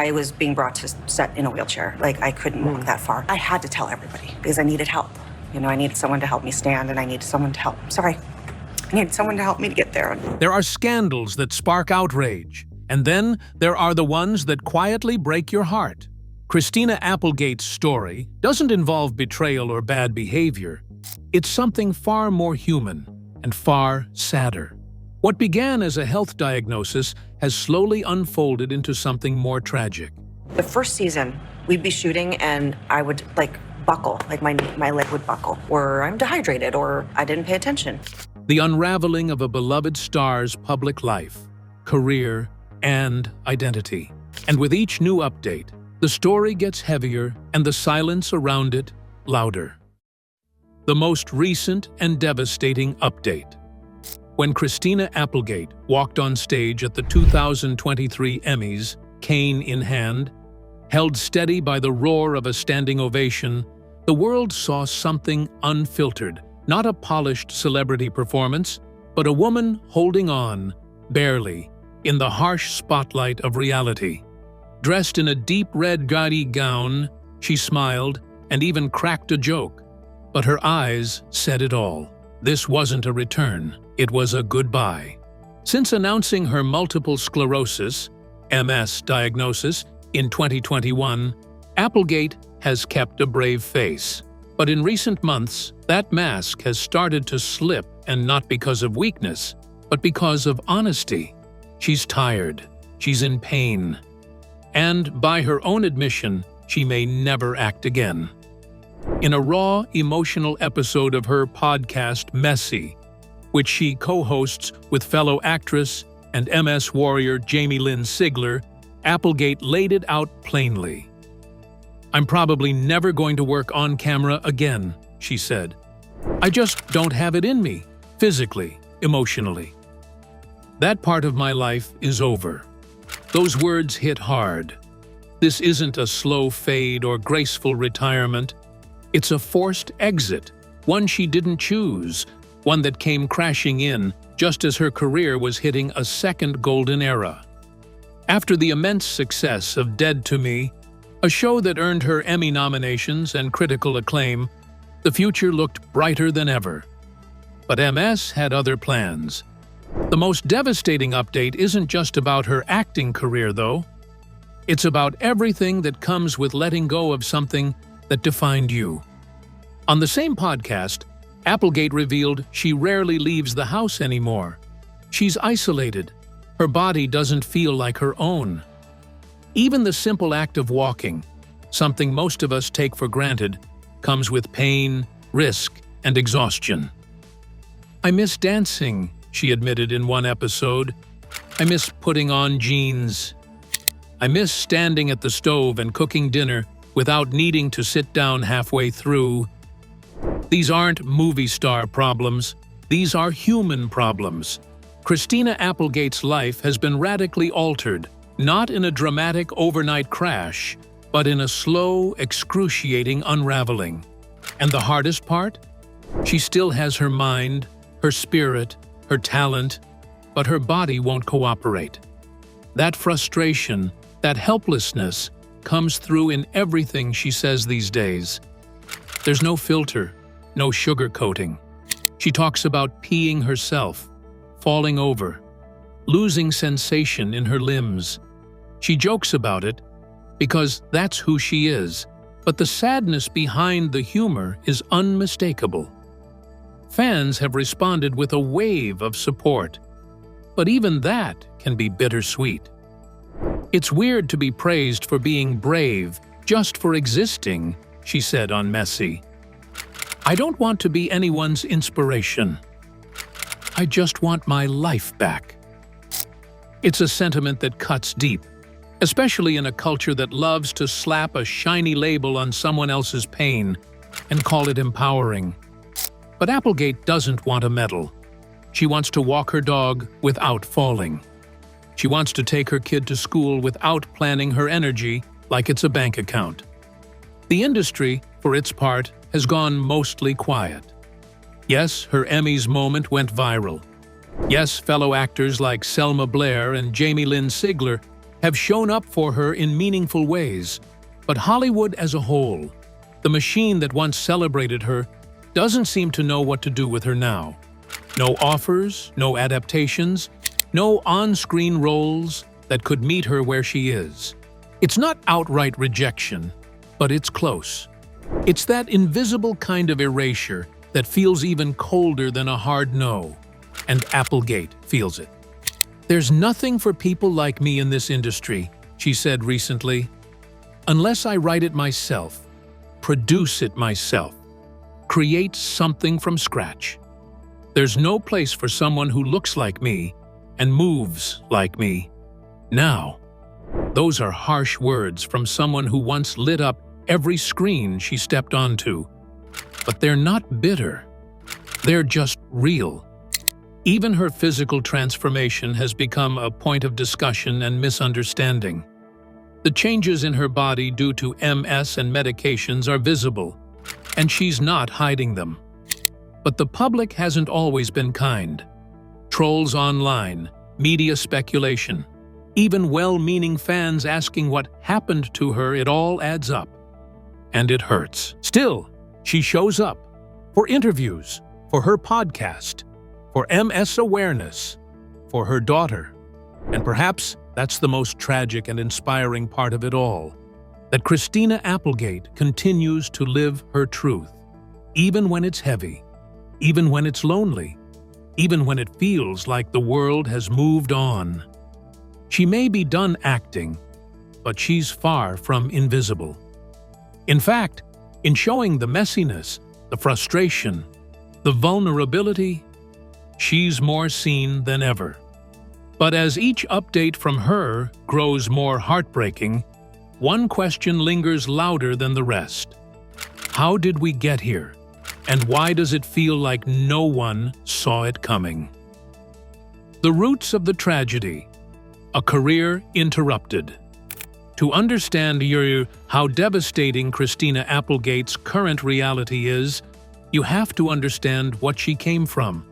I was being brought to set in a wheelchair. Like, I couldn't walk that far. I had to tell everybody because I needed help. I needed someone to help me stand, and I needed someone to help. I needed someone to help me to get there. There are scandals that spark outrage, and then there are the ones that quietly break your heart. Christina Applegate's story doesn't involve betrayal or bad behavior. It's something far more human and far sadder. What began as a health diagnosis has slowly unfolded into something more tragic. The first season, we'd be shooting and I would buckle, my leg would buckle, or I'm dehydrated, or I didn't pay attention. The unraveling of a beloved star's public life, career, and identity. And with each new update, the story gets heavier and the silence around it louder. The most recent and devastating update. When Christina Applegate walked on stage at the 2023 Emmys, cane in hand, held steady by the roar of a standing ovation, the world saw something unfiltered, not a polished celebrity performance, but a woman holding on, barely, in the harsh spotlight of reality. Dressed in a deep red gaudy gown, she smiled and even cracked a joke. But her eyes said it all. This wasn't a return, it was a goodbye. Since announcing her multiple sclerosis, MS diagnosis, in 2021, Applegate has kept a brave face. But in recent months, that mask has started to slip, and not because of weakness, but because of honesty. She's tired, she's in pain, and by her own admission, she may never act again. In a raw, emotional episode of her podcast Messy, which she co-hosts with fellow actress and MS warrior Jamie Lynn Sigler, Applegate laid it out plainly. "I'm probably never going to work on camera again," she said. "I just don't have it in me, physically, emotionally. That part of my life is over." Those words hit hard. This isn't a slow fade or graceful retirement. It's a forced exit, one she didn't choose, one that came crashing in just as her career was hitting a second golden era. After the immense success of Dead to Me, a show that earned her Emmy nominations and critical acclaim, the future looked brighter than ever. But MS had other plans. The most devastating update isn't just about her acting career, though. It's about everything that comes with letting go of something that defined you. On the same podcast, Applegate revealed she rarely leaves the house anymore. She's isolated. Her body doesn't feel like her own. Even the simple act of walking, something most of us take for granted, comes with pain, risk, and exhaustion. "I miss dancing," she admitted in one episode. "I miss putting on jeans. I miss standing at the stove and cooking dinner without needing to sit down halfway through." These aren't movie star problems. These are human problems. Christina Applegate's life has been radically altered, not in a dramatic overnight crash, but in a slow, excruciating unraveling. And the hardest part? She still has her mind, her spirit, her talent, but her body won't cooperate. That frustration, that helplessness, comes through in everything she says these days. There's no filter, no sugarcoating. She talks about peeing herself, falling over, losing sensation in her limbs. She jokes about it because that's who she is, but the sadness behind the humor is unmistakable. Fans have responded with a wave of support, but even that can be bittersweet. "It's weird to be praised for being brave, just for existing," she said on Messy. "I don't want to be anyone's inspiration. I just want my life back." It's a sentiment that cuts deep, especially in a culture that loves to slap a shiny label on someone else's pain and call it empowering. But Applegate doesn't want a medal. She wants to walk her dog without falling. She wants to take her kid to school without planning her energy like it's a bank account. The industry, for its part, has gone mostly quiet. Yes, her Emmys moment went viral. Yes, fellow actors like Selma Blair and Jamie Lynn Sigler have shown up for her in meaningful ways, but Hollywood as a whole, the machine that once celebrated her, doesn't seem to know what to do with her now. No offers, no adaptations, no on-screen roles that could meet her where she is. It's not outright rejection, but it's close. It's that invisible kind of erasure that feels even colder than a hard no, and Applegate feels it. "There's nothing for people like me in this industry," she said recently. "Unless I write it myself, produce it myself, create something from scratch. There's no place for someone who looks like me and moves like me. Now." Those are harsh words from someone who once lit up every screen she stepped onto. But they're not bitter. They're just real. Even her physical transformation has become a point of discussion and misunderstanding. The changes in her body due to MS and medications are visible, and she's not hiding them. But the public hasn't always been kind. Trolls online, media speculation, even well-meaning fans asking what happened to her, it all adds up. And it hurts. Still, she shows up for interviews, for her podcast, for MS awareness, for her daughter. And perhaps that's the most tragic and inspiring part of it all, that Christina Applegate continues to live her truth, even when it's heavy, even when it's lonely, even when it feels like the world has moved on. She may be done acting, but she's far from invisible. In fact, in showing the messiness, the frustration, the vulnerability, she's more seen than ever. But as each update from her grows more heartbreaking, one question lingers louder than the rest. How did we get here? And why does it feel like no one saw it coming? The roots of the tragedy. A career interrupted. To understand how devastating Christina Applegate's current reality is, you have to understand what she came from,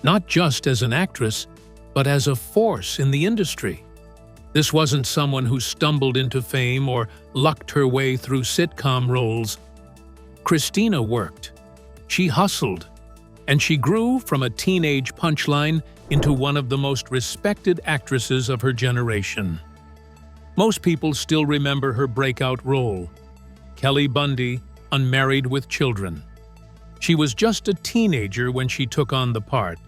not just as an actress, but as a force in the industry. This wasn't someone who stumbled into fame or lucked her way through sitcom roles. Christina worked. She hustled, and she grew from a teenage punchline into one of the most respected actresses of her generation. Most people still remember her breakout role, Kelly Bundy, Unmarried with Children. She was just a teenager when she took on the part,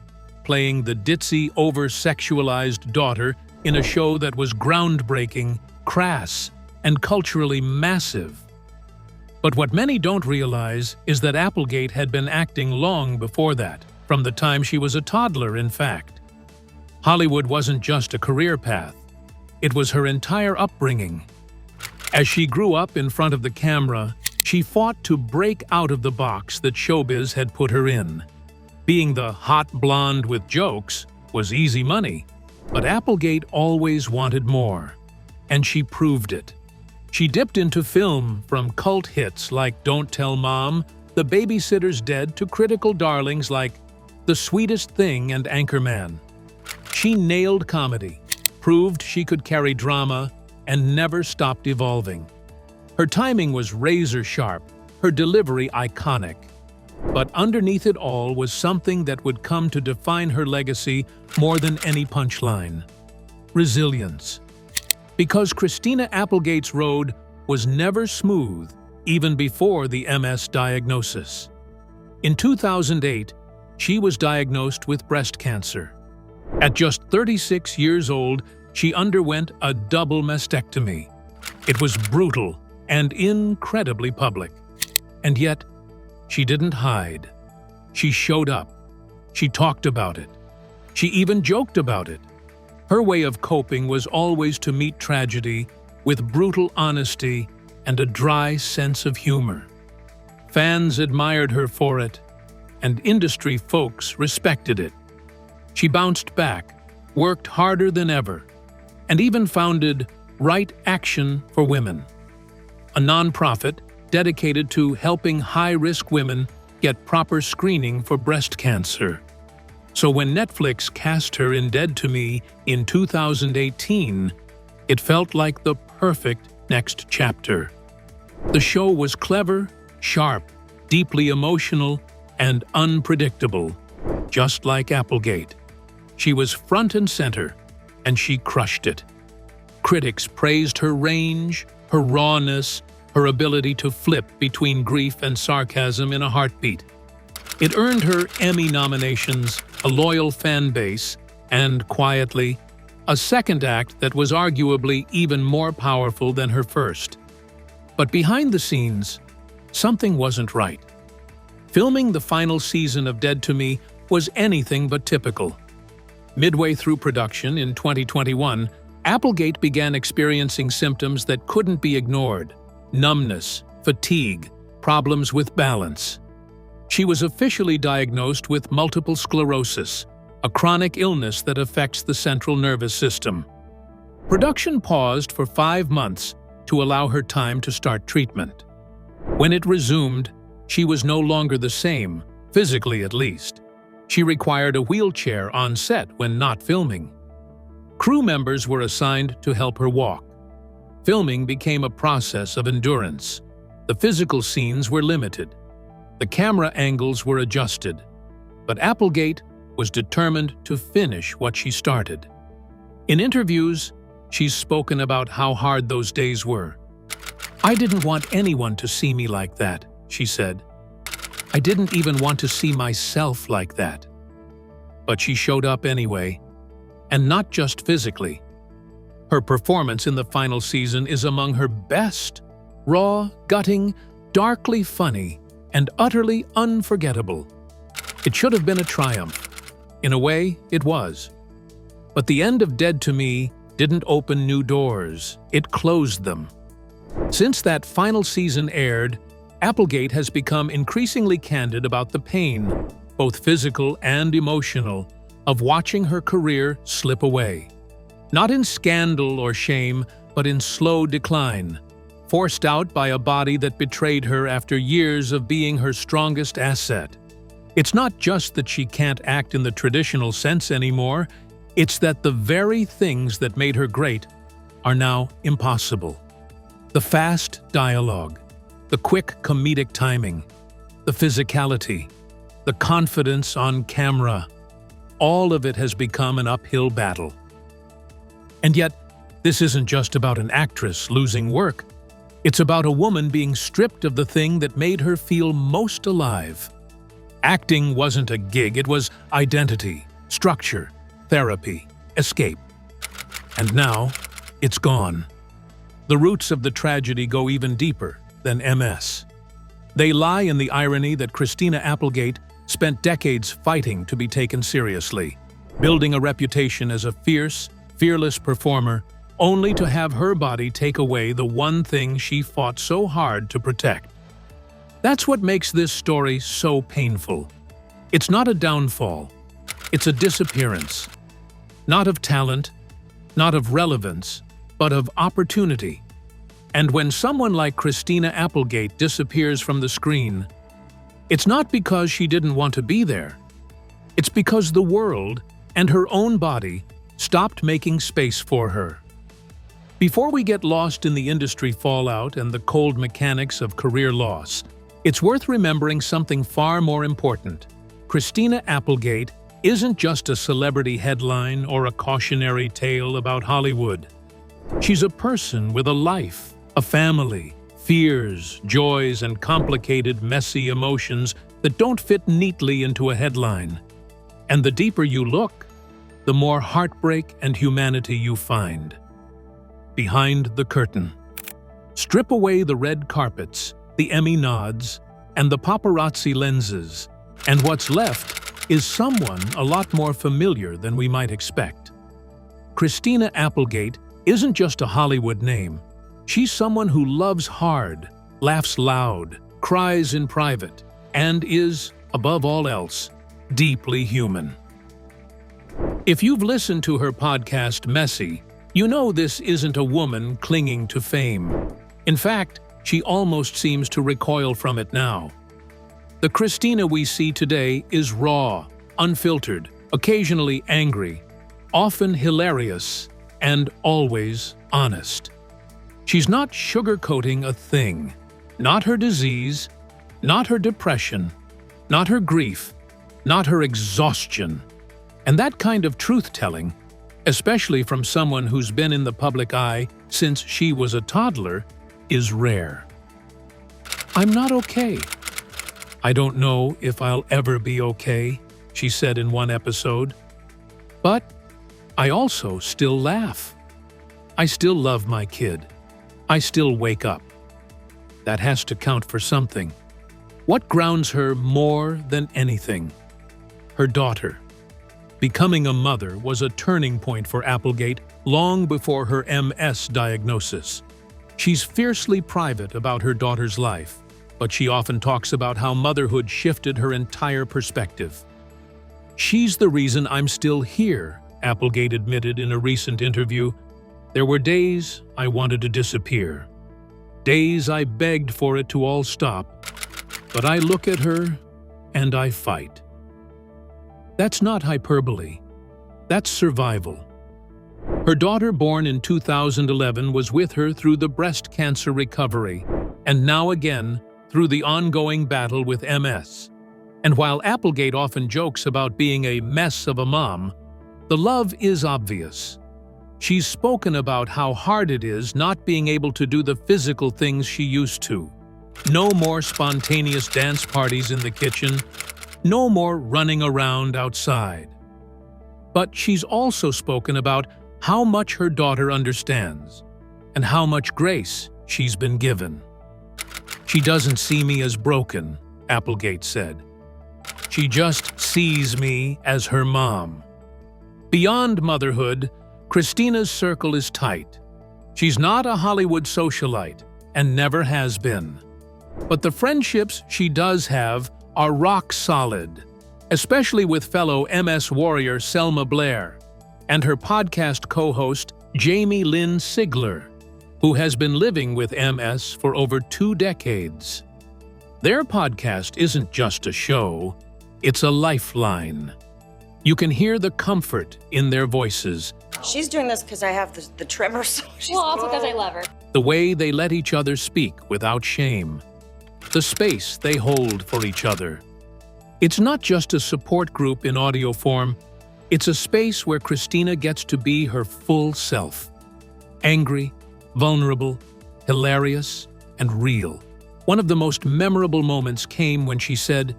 playing the ditzy, over-sexualized daughter in a show that was groundbreaking, crass, and culturally massive. But what many don't realize is that Applegate had been acting long before that, from the time she was a toddler, in fact. Hollywood wasn't just a career path. It was her entire upbringing. As she grew up in front of the camera, she fought to break out of the box that showbiz had put her in. Being the hot blonde with jokes was easy money, but Applegate always wanted more, and she proved it. She dipped into film, from cult hits like Don't Tell Mom, The Babysitter's Dead, to critical darlings like The Sweetest Thing and Anchorman. She nailed comedy, proved she could carry drama, and never stopped evolving. Her timing was razor-sharp, her delivery iconic. But underneath it all was something that would come to define her legacy more than any punchline: resilience. Because Christina Applegate's road was never smooth, even before the MS diagnosis. In 2008, she was diagnosed with breast cancer. At just 36 years old, she underwent a double mastectomy. It was brutal and incredibly public. And yet, she didn't hide. She showed up. She talked about it. She even joked about it. Her way of coping was always to meet tragedy with brutal honesty and a dry sense of humor. Fans admired her for it, and industry folks respected it. She bounced back, worked harder than ever, and even founded Right Action for Women, a nonprofit dedicated to helping high-risk women get proper screening for breast cancer. So when Netflix cast her in Dead to Me in 2018, It felt like the perfect next chapter. The show was clever, sharp, deeply emotional, and unpredictable, just like Applegate. She was front and center, and she crushed it. Critics praised her range, her rawness, her ability to flip between grief and sarcasm in a heartbeat. It earned her Emmy nominations, a loyal fan base, and, quietly, a second act that was arguably even more powerful than her first. But behind the scenes, something wasn't right. Filming the final season of Dead to Me was anything but typical. Midway through production in 2021, Applegate began experiencing symptoms that couldn't be ignored: numbness, fatigue, problems with balance. She was officially diagnosed with multiple sclerosis, a chronic illness that affects the central nervous system. Production paused for 5 months to allow her time to start treatment. When it resumed, she was no longer the same, physically at least. She required a wheelchair on set when not filming. Crew members were assigned to help her walk. Filming became a process of endurance. The physical scenes were limited. The camera angles were adjusted. But Applegate was determined to finish what she started. In interviews, she's spoken about how hard those days were. "I didn't want anyone to see me like that," she said. "I didn't even want to see myself like that." But she showed up anyway, and not just physically. Her performance in the final season is among her best: raw, gutting, darkly funny, and utterly unforgettable. It should have been a triumph. In a way, it was. But the end of Dead to Me didn't open new doors, it closed them. Since that final season aired, Applegate has become increasingly candid about the pain, both physical and emotional, of watching her career slip away. Not in scandal or shame, but in slow decline, forced out by a body that betrayed her after years of being her strongest asset. It's not just that she can't act in the traditional sense anymore, it's that the very things that made her great are now impossible. The fast dialogue, the quick comedic timing, the physicality, the confidence on camera, all of it has become an uphill battle. And yet, this isn't just about an actress losing work. It's about a woman being stripped of the thing that made her feel most alive. Acting wasn't a gig, it was identity, structure, therapy, escape. And now, it's gone. The roots of the tragedy go even deeper than MS. They lie in the irony that Christina Applegate spent decades fighting to be taken seriously, building a reputation as a fierce, fearless performer, only to have her body take away the one thing she fought so hard to protect. That's what makes this story so painful. It's not a downfall, it's a disappearance. Not of talent, not of relevance, but of opportunity. And when someone like Christina Applegate disappears from the screen, it's not because she didn't want to be there. It's because the world and her own body stopped making space for her. Before we get lost in the industry fallout and the cold mechanics of career loss, it's worth remembering something far more important. Christina Applegate isn't just a celebrity headline or a cautionary tale about Hollywood. She's a person with a life, a family, fears, joys, and complicated, messy emotions that don't fit neatly into a headline. And the deeper you look, the more heartbreak and humanity you find. Behind the curtain. Strip away the red carpets, the Emmy nods, and the paparazzi lenses, and what's left is someone a lot more familiar than we might expect. Christina Applegate isn't just a Hollywood name. She's someone who loves hard, laughs loud, cries in private, and is, above all else, deeply human. If you've listened to her podcast, Messy, you know this isn't a woman clinging to fame. In fact, she almost seems to recoil from it now. The Christina we see today is raw, unfiltered, occasionally angry, often hilarious, and always honest. She's not sugarcoating a thing. Not her disease, not her depression, not her grief, not her exhaustion. And that kind of truth-telling, especially from someone who's been in the public eye since she was a toddler, is rare. "I'm not okay. I don't know if I'll ever be okay," she said in one episode. "But I also still laugh. I still love my kid. I still wake up." That has to count for something. What grounds her more than anything? Her daughter. Becoming a mother was a turning point for Applegate long before her MS diagnosis. She's fiercely private about her daughter's life, but she often talks about how motherhood shifted her entire perspective. "She's the reason I'm still here," Applegate admitted in a recent interview. "There were days I wanted to disappear. Days I begged for it to all stop. But I look at her and I fight." That's not hyperbole. That's survival. Her daughter, born in 2011, was with her through the breast cancer recovery, and now again through the ongoing battle with MS. And while Applegate often jokes about being a mess of a mom, the love is obvious. She's spoken about how hard it is not being able to do the physical things she used to. No more spontaneous dance parties in the kitchen. No more running around outside. But she's also spoken about how much her daughter understands and how much grace she's been given. "She doesn't see me as broken," Applegate said. "She just sees me as her mom." Beyond motherhood, Christina's circle is tight. She's not a Hollywood socialite and never has been. But the friendships she does have are rock solid, especially with fellow MS warrior Selma Blair and her podcast co-host Jamie Lynn Sigler, who has been living with MS for over 2 decades. Their podcast isn't just a show, it's a lifeline. You can hear the comfort in their voices. She's doing this because I have the tremors. Well, also because I love her. The way they let each other speak without shame. The space they hold for each other. It's not just a support group in audio form, it's a space where Christina gets to be her full self. Angry, vulnerable, hilarious, and real. One of the most memorable moments came when she said,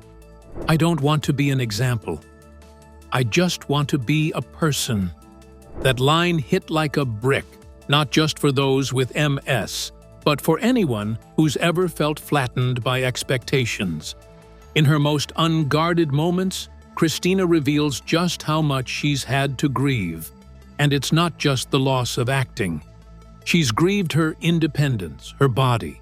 "I don't want to be an example. I just want to be a person." That line hit like a brick, not just for those with MS, but for anyone who's ever felt flattened by expectations. In her most unguarded moments, Christina reveals just how much she's had to grieve. And it's not just the loss of acting. She's grieved her independence, her body,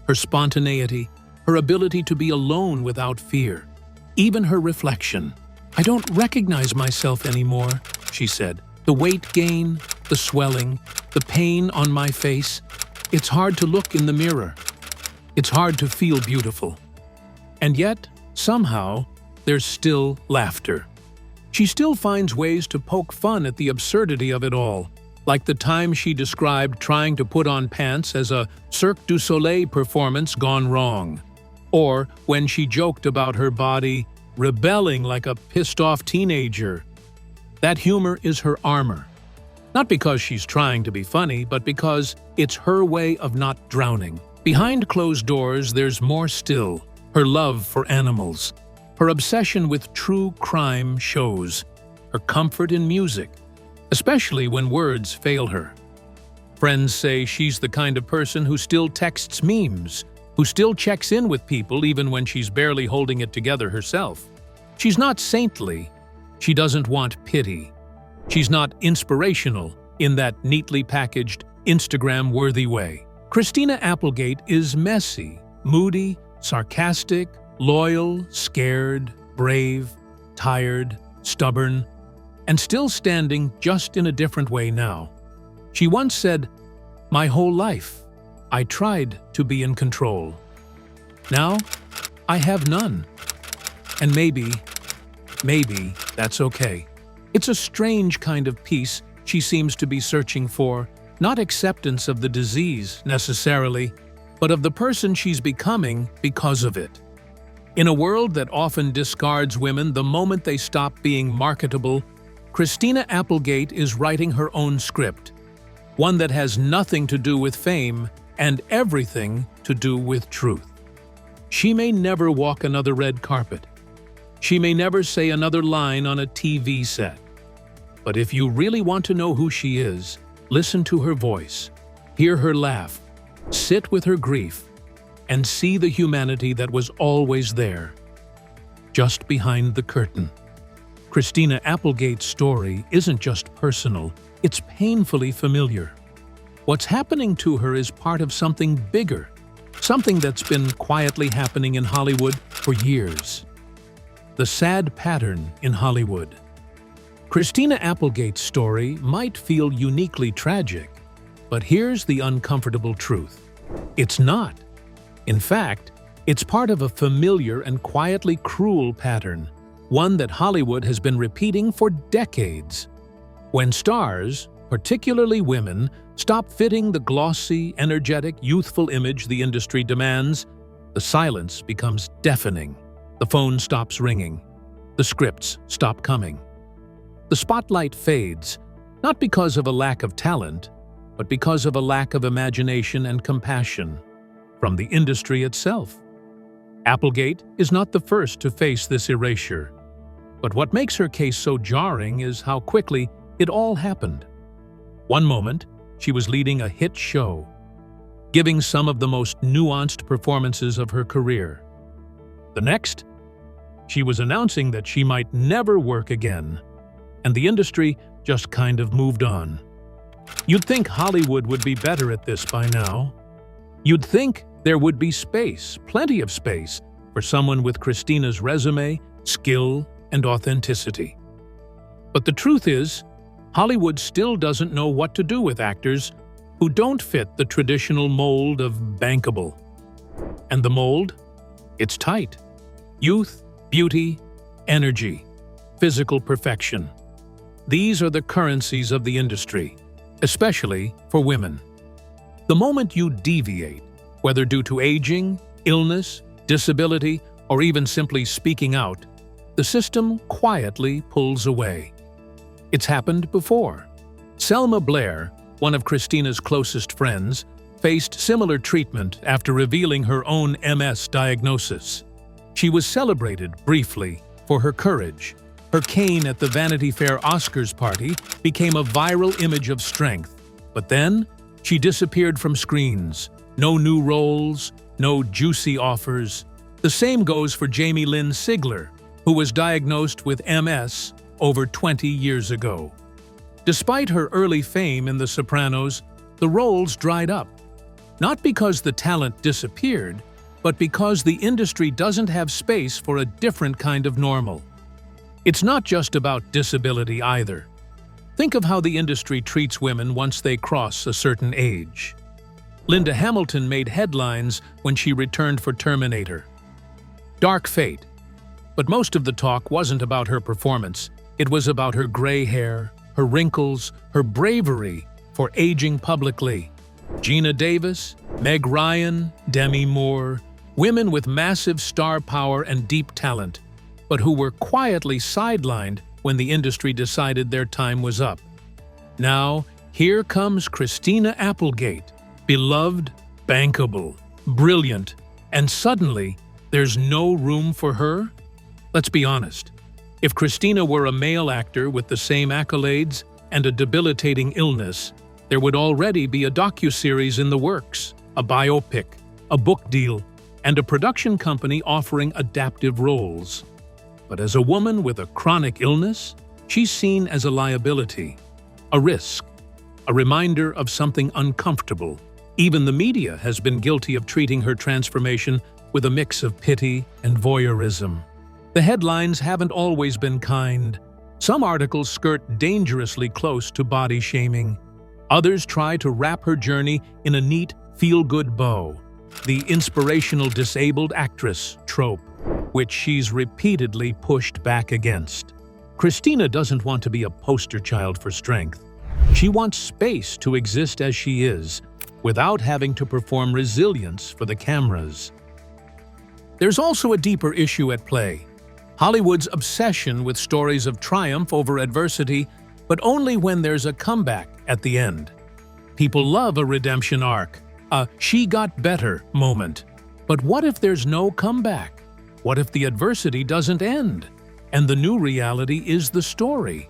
her spontaneity, her ability to be alone without fear, even her reflection. "I don't recognize myself anymore," she said. "The weight gain, the swelling, the pain on my face. It's hard to look in the mirror. It's hard to feel beautiful." And yet, somehow, there's still laughter. She still finds ways to poke fun at the absurdity of it all, like the time she described trying to put on pants as a Cirque du Soleil performance gone wrong, or when she joked about her body rebelling like a pissed-off teenager. That humor is her armor. Not because she's trying to be funny, but because it's her way of not drowning. Behind closed doors, there's more still. Her love for animals, her obsession with true crime shows, her comfort in music, especially when words fail her. Friends say she's the kind of person who still texts memes, who still checks in with people even when she's barely holding it together herself. She's not saintly. She doesn't want pity. She's not inspirational in that neatly packaged, Instagram-worthy way. Christina Applegate is messy, moody, sarcastic, loyal, scared, brave, tired, stubborn, and still standing just in a different way now. She once said, "My whole life, I tried to be in control. Now, I have none. And maybe that's okay." It's a strange kind of peace she seems to be searching for, Not acceptance of the disease, necessarily, but of the person she's becoming because of it. In a world that often discards women the moment they stop being marketable, Christina Applegate is writing her own script, one that has nothing to do with fame and everything to do with truth. She may never walk another red carpet. She may never say another line on a TV set. But if you really want to know who she is, listen to her voice, hear her laugh, sit with her grief, and see the humanity that was always there, just behind the curtain. Christina Applegate's story isn't just personal, it's painfully familiar. What's happening to her is part of something bigger, something that's been quietly happening in Hollywood for years. The sad pattern in Hollywood. Christina Applegate's story might feel uniquely tragic, but here's the uncomfortable truth. It's not. In fact, it's part of a familiar and quietly cruel pattern, one that Hollywood has been repeating for decades. When stars, particularly women, stop fitting the glossy, energetic, youthful image the industry demands, the silence becomes deafening. The phone stops ringing. The scripts stop coming. The spotlight fades, not because of a lack of talent, but because of a lack of imagination and compassion from the industry itself. Applegate is not the first to face this erasure, but what makes her case so jarring is how quickly it all happened. One moment, she was leading a hit show, giving some of the most nuanced performances of her career. The next, she was announcing that she might never work again, and the industry just kind of moved on. You'd think Hollywood would be better at this by now. You'd think there would be space, plenty of space, for someone with Christina's resume, skill, and authenticity. But the truth is, Hollywood still doesn't know what to do with actors who don't fit the traditional mold of bankable. And the mold? It's tight. Youth, beauty, energy, physical perfection. These are the currencies of the industry, especially for women. The moment you deviate, whether due to aging, illness, disability, or even simply speaking out, the system quietly pulls away. It's happened before. Selma Blair, one of Christina's closest friends, faced similar treatment after revealing her own MS diagnosis. She was celebrated briefly for her courage. Her cane at the Vanity Fair Oscars party became a viral image of strength. But then, she disappeared from screens. No new roles, no juicy offers. The same goes for Jamie Lynn Sigler, who was diagnosed with MS over 20 years ago. Despite her early fame in The Sopranos, the roles dried up. Not because the talent disappeared, but because the industry doesn't have space for a different kind of normal. It's not just about disability either. Think of how the industry treats women once they cross a certain age. Linda Hamilton made headlines when she returned for Terminator. Dark fate. But most of the talk wasn't about her performance. It was about her gray hair, her wrinkles, her bravery for aging publicly. Gina Davis, Meg Ryan, Demi Moore, women with massive star power and deep talent, but who were quietly sidelined when the industry decided their time was up. Now, here comes Christina Applegate, beloved, bankable, brilliant, and suddenly, there's no room for her? Let's be honest. If Christina were a male actor with the same accolades and a debilitating illness, there would already be a docuseries in the works, a biopic, a book deal, and a production company offering adaptive roles. But as a woman with a chronic illness, she's seen as a liability, a risk, a reminder of something uncomfortable. Even the media has been guilty of treating her transformation with a mix of pity and voyeurism. The headlines haven't always been kind. Some articles skirt dangerously close to body shaming. Others try to wrap her journey in a neat, feel-good bow, the inspirational disabled actress trope, which she's repeatedly pushed back against. Christina doesn't want to be a poster child for strength. She wants space to exist as she is, without having to perform resilience for the cameras. There's also a deeper issue at play: Hollywood's obsession with stories of triumph over adversity, but only when there's a comeback at the end. People love a redemption arc, a "she got better" moment. But what if there's no comeback? What if the adversity doesn't end, and the new reality is the story?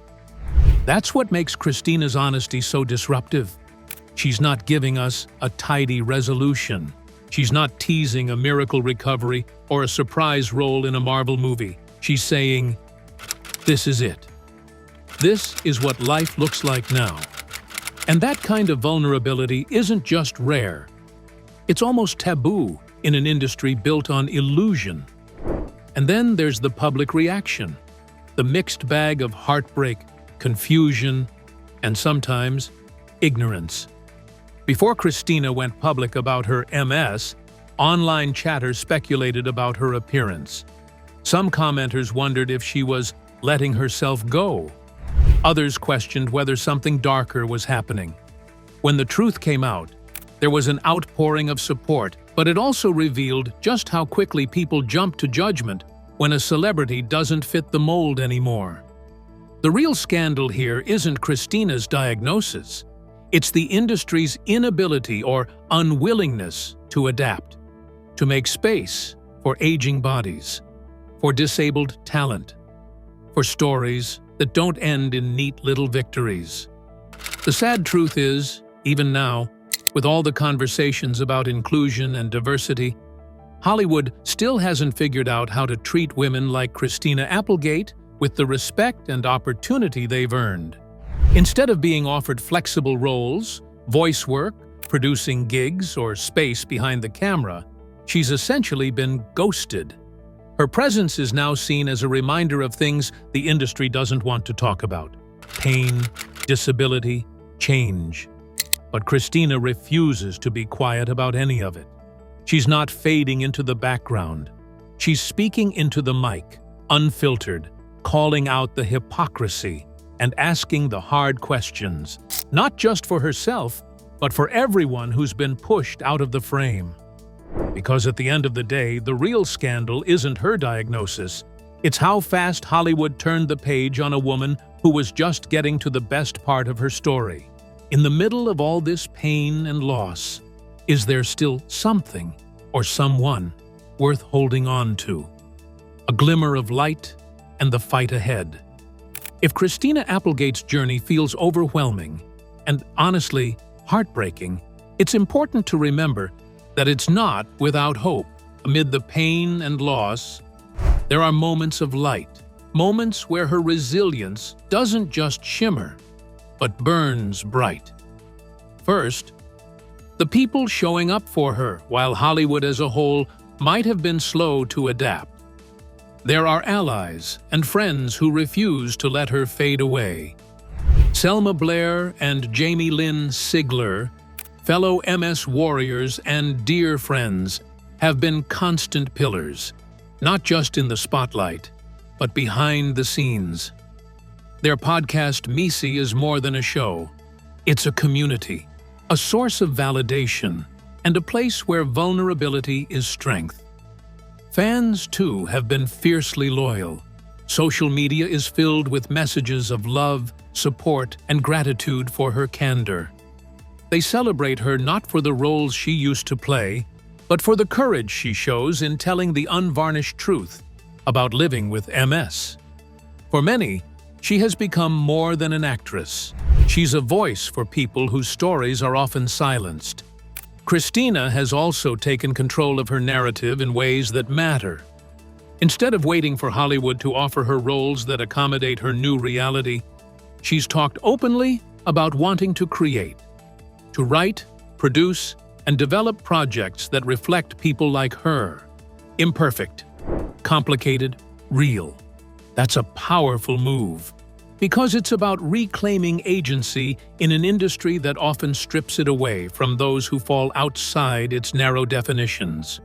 That's what makes Christina's honesty so disruptive. She's not giving us a tidy resolution. She's not teasing a miracle recovery or a surprise role in a Marvel movie. She's saying, this is it. This is what life looks like now. And that kind of vulnerability isn't just rare. It's almost taboo in an industry built on illusion. And then there's the public reaction, the mixed bag of heartbreak, confusion, and sometimes ignorance. Before Christina went public about her MS, online chatter speculated about her appearance. Some commenters wondered if she was letting herself go. Others questioned whether something darker was happening. When the truth came out, there was an outpouring of support, but it also revealed just how quickly people jump to judgment when a celebrity doesn't fit the mold anymore. The real scandal here isn't Christina's diagnosis. It's the industry's inability or unwillingness to adapt, to make space for aging bodies, for disabled talent, for stories that don't end in neat little victories. The sad truth is, even now, with all the conversations about inclusion and diversity, Hollywood still hasn't figured out how to treat women like Christina Applegate with the respect and opportunity they've earned. Instead of being offered flexible roles, voice work, producing gigs, or space behind the camera, she's essentially been ghosted. Her presence is now seen as a reminder of things the industry doesn't want to talk about: pain, disability, change. But Christina refuses to be quiet about any of it. She's not fading into the background. She's speaking into the mic, unfiltered, calling out the hypocrisy and asking the hard questions, not just for herself, but for everyone who's been pushed out of the frame. Because at the end of the day, the real scandal isn't her diagnosis. It's how fast Hollywood turned the page on a woman who was just getting to the best part of her story. In the middle of all this pain and loss, is there still something or someone worth holding on to? A glimmer of light and the fight ahead. If Christina Applegate's journey feels overwhelming and, honestly, heartbreaking, it's important to remember that it's not without hope. Amid the pain and loss, there are moments of light, moments where her resilience doesn't just shimmer, but burns bright. First, the people showing up for her, while Hollywood as a whole might have been slow to adapt. There are allies and friends who refuse to let her fade away. Selma Blair and Jamie Lynn Sigler, fellow MS warriors and dear friends, have been constant pillars, not just in the spotlight, but behind the scenes. Their podcast, Misi, is more than a show. It's a community, a source of validation, and a place where vulnerability is strength. Fans, too, have been fiercely loyal. Social media is filled with messages of love, support, and gratitude for her candor. They celebrate her not for the roles she used to play, but for the courage she shows in telling the unvarnished truth about living with MS. For many, she has become more than an actress. She's a voice for people whose stories are often silenced. Christina has also taken control of her narrative in ways that matter. Instead of waiting for Hollywood to offer her roles that accommodate her new reality, she's talked openly about wanting to create, to write, produce, and develop projects that reflect people like her. Imperfect, complicated, real. That's a powerful move, because it's about reclaiming agency in an industry that often strips it away from those who fall outside its narrow definitions.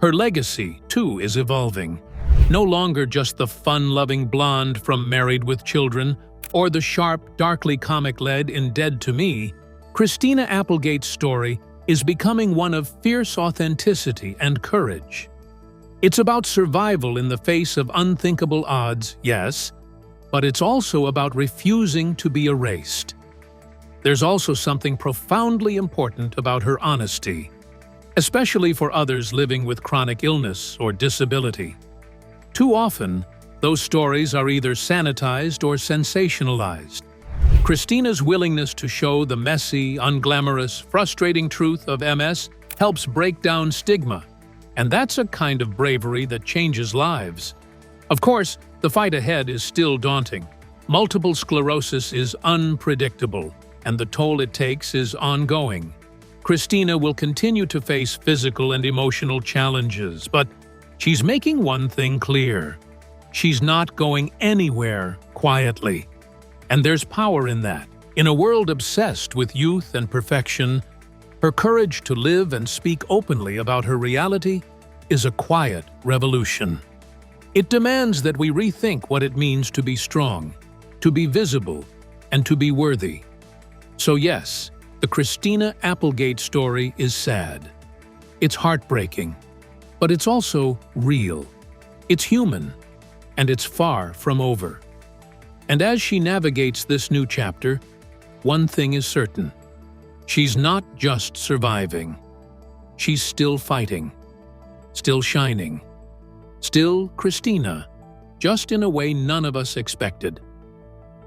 Her legacy, too, is evolving. No longer just the fun-loving blonde from Married with Children or the sharp, darkly comic lead in Dead to Me, Christina Applegate's story is becoming one of fierce authenticity and courage. It's about survival in the face of unthinkable odds, yes, but it's also about refusing to be erased. There's also something profoundly important about her honesty, especially for others living with chronic illness or disability. Too often, those stories are either sanitized or sensationalized. Christina's willingness to show the messy, unglamorous, frustrating truth of MS helps break down stigma, and that's a kind of bravery that changes lives. Of course, the fight ahead is still daunting. Multiple sclerosis is unpredictable, and the toll it takes is ongoing. Christina will continue to face physical and emotional challenges, but she's making one thing clear. She's not going anywhere quietly. And there's power in that. In a world obsessed with youth and perfection, her courage to live and speak openly about her reality is a quiet revolution. It demands that we rethink what it means to be strong, to be visible, and to be worthy. So yes, the Christina Applegate story is sad. It's heartbreaking, but it's also real. It's human, and it's far from over. And as she navigates this new chapter, one thing is certain. She's not just surviving. She's still fighting, still shining, still Christina, just in a way none of us expected,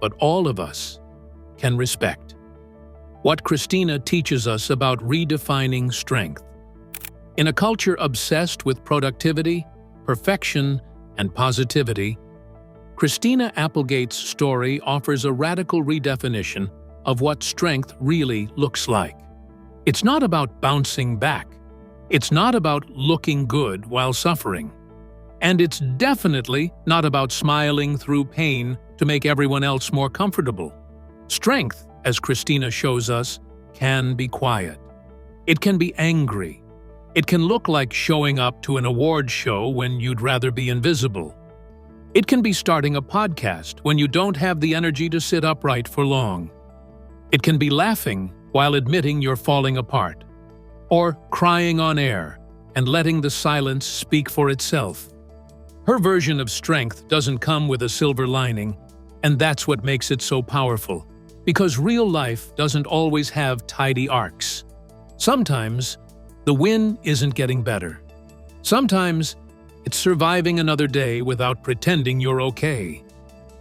but all of us can respect. What Christina teaches us about redefining strength. In a culture obsessed with productivity, perfection, and positivity, Christina Applegate's story offers a radical redefinition of what strength really looks like. It's not about bouncing back. It's not about looking good while suffering. And it's definitely not about smiling through pain to make everyone else more comfortable. Strength, as Christina shows us, can be quiet. It can be angry. It can look like showing up to an award show when you'd rather be invisible. It can be starting a podcast when you don't have the energy to sit upright for long. It can be laughing while admitting you're falling apart, or crying on air and letting the silence speak for itself. Her version of strength doesn't come with a silver lining, and that's what makes it so powerful, because real life doesn't always have tidy arcs. Sometimes, the win isn't getting better. Sometimes, it's surviving another day without pretending you're okay.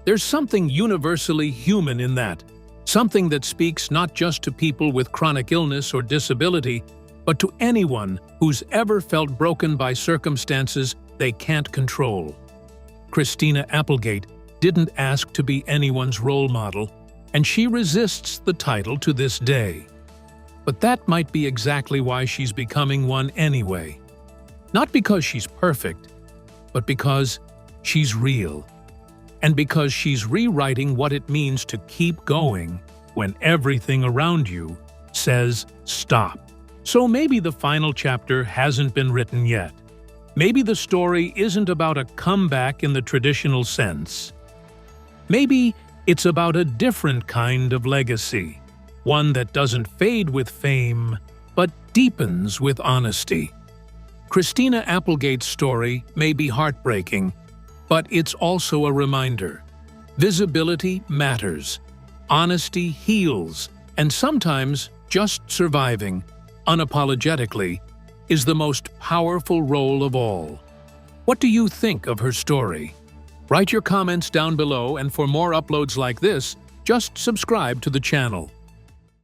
There's something universally human in that, something that speaks not just to people with chronic illness or disability, but to anyone who's ever felt broken by circumstances they can't control. Christina Applegate didn't ask to be anyone's role model, and she resists the title to this day. But that might be exactly why she's becoming one anyway. Not because she's perfect, but because she's real. And because she's rewriting what it means to keep going when everything around you says stop. So maybe the final chapter hasn't been written yet. Maybe the story isn't about a comeback in the traditional sense. Maybe it's about a different kind of legacy, one that doesn't fade with fame, but deepens with honesty. Christina Applegate's story may be heartbreaking, but it's also a reminder. Visibility matters, honesty heals, and sometimes just surviving, unapologetically, is the most powerful role of all. What do you think of her story? Write your comments down below, and for more uploads like this, just subscribe to the channel.